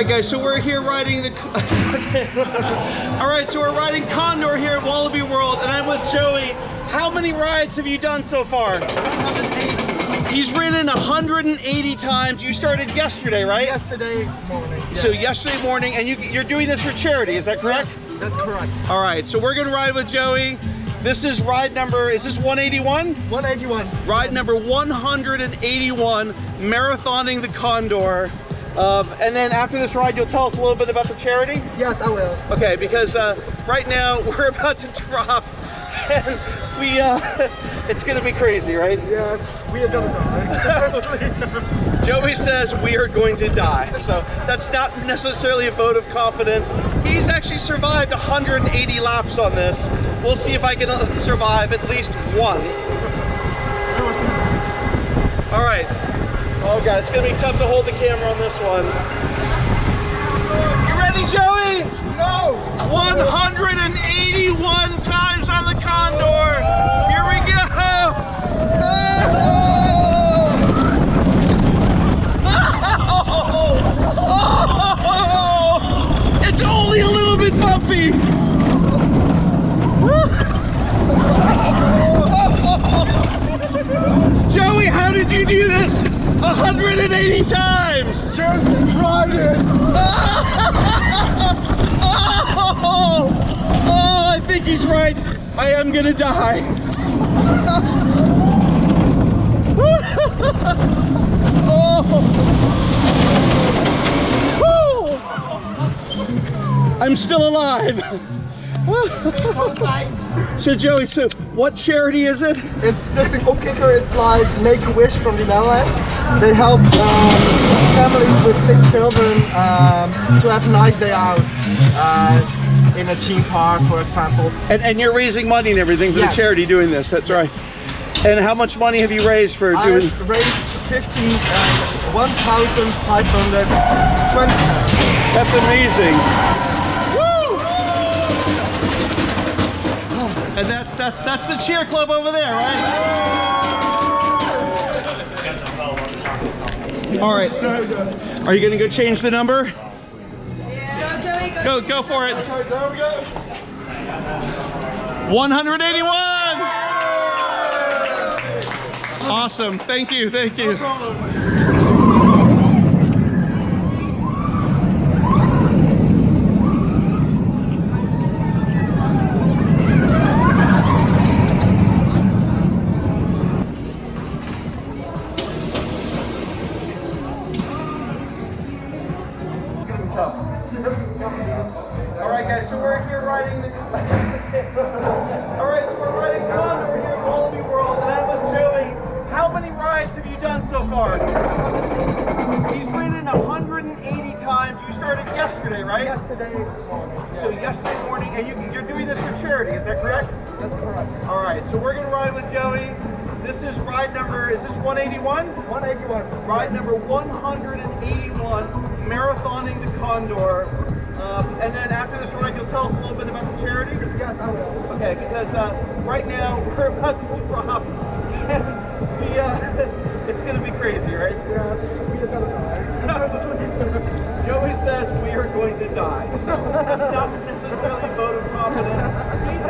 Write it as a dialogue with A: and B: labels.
A: right, guys, so we're here riding the... All right, so we're riding Condor here at Walibi World, and I'm with Joey. How many rides have you done so far?
B: 180.
A: He's ridden 180 times. You started yesterday, right?
B: Yesterday morning. Yeah.
A: So yesterday morning, and you're doing this for charity, is that correct?
B: Yes, that's correct.
A: All right, so we're gonna ride with Joey. This is ride number, is this 181?
B: 181.
A: Ride
B: yes.
A: number 181, marathoning the Condor. And then after this ride, you'll tell us a little bit about the charity?
B: Yes, I will.
A: Okay, because right now we're about to drop, and we, it's gonna be crazy, right?
B: Yes, we are gonna die.
A: Joey says we are going to die, so that's not necessarily a vote of confidence. He's actually survived 180 laps on this. We'll see if I can survive at least one. All right. Oh God, it's gonna be tough to hold the camera on this one. You ready, Joey?
B: No!
A: 181 times on the Condor. Here we go. Oh! It's only a little bit bumpy. Joey, how did you do this 180 times?
B: Just tried it!
A: Oh, I think he's right. I am gonna die. I'm still alive. So Joey, so what charity is it?
B: It's Stichting Opkikker. It's like Make-A-Wish from the Netherlands. They help families with sick children to have a nice day out in a theme park, for example.
A: And you're raising money and everything for the charity doing this, that's right. And how much money have you raised for doing?
B: I've raised 1,520.
A: That's amazing. And that's the cheer club over there, right? All right. Are you gonna go change the number? Yeah. Go for it.
B: Okay, there we go.
A: 181. Awesome. Thank you. Thank you.
B: No problem.
A: Alright guys, so we're here riding the Alright, so we're riding Condor here at Walibi World, and I'm with Joey. How many rides have you done so far? He's ridden 180 times. You started yesterday, right?
B: Yesterday morning.
A: So yesterday morning, and you're doing this for charity, is that correct?
B: That's correct.
A: Alright, so we're gonna ride with Joey. This is ride number, is this 181?
B: 181.
A: Ride number 181, marathoning the Condor. And then after this ride, you'll tell us a little bit about the charity?
B: Yes, I will.
A: Okay, because right now we're about to drop, and it's gonna be crazy, right?
B: Yes, we are gonna die.
A: Joey says we are going to die, so that's not necessarily a vote of confidence. He's